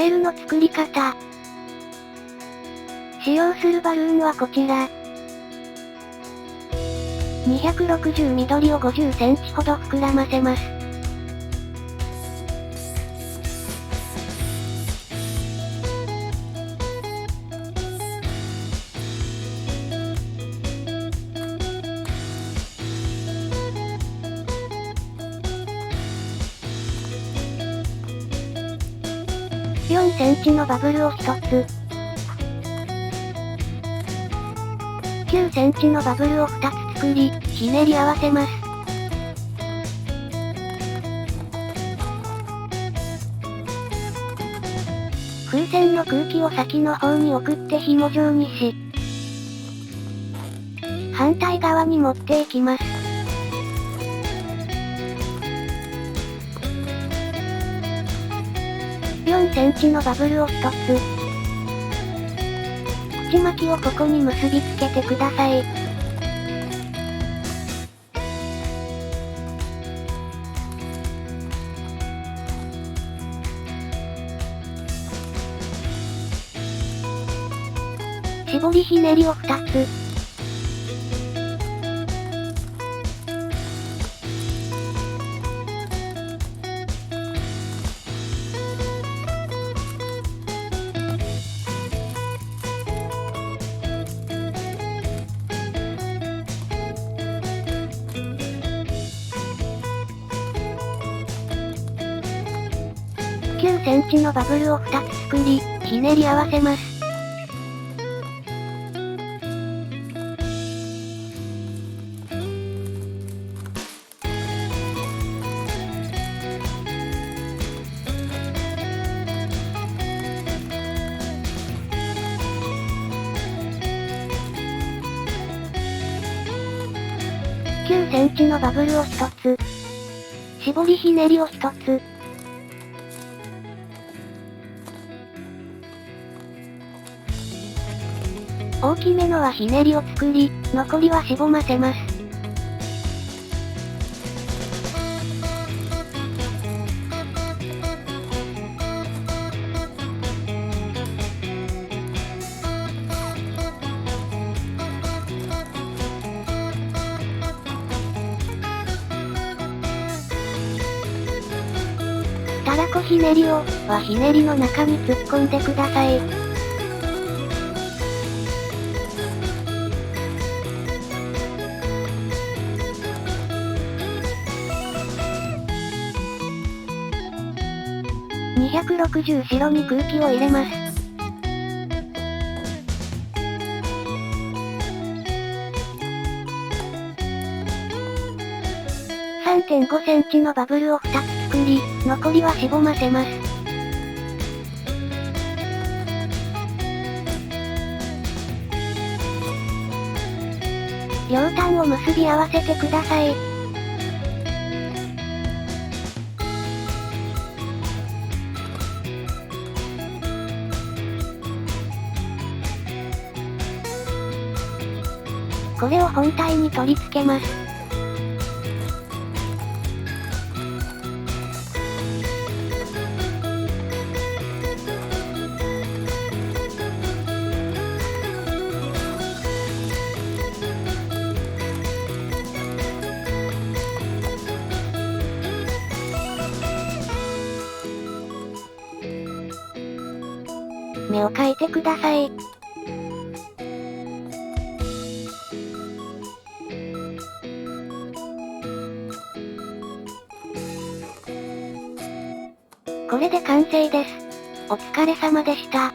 イルの作り方。使用するバルーンはこちら。260緑を50センチほど膨らませます。4センチのバブルを1つ。9センチのバブルを2つ作り、ひねり合わせます。風船の空気を先の方に送って紐状にし、反対側に持っていきます。4センチのバブルを1つ。口巻きをここに結びつけてください。絞りひねりを2つ。9センチのバブルを2つ作り、ひねり合わせます。9センチのバブルを1つ。絞りひねりを1つ。大きめのはひねりを作り、残りはしぼませます。たらこひねりを、はひねりの中に突っ込んでください。260白に空気を入れます。3.5 センチのバブルを2つ作り、残りはしぼませます。両端を結び合わせてください。これを本体に取り付けます。目を描いてください。これで完成です。お疲れ様でした。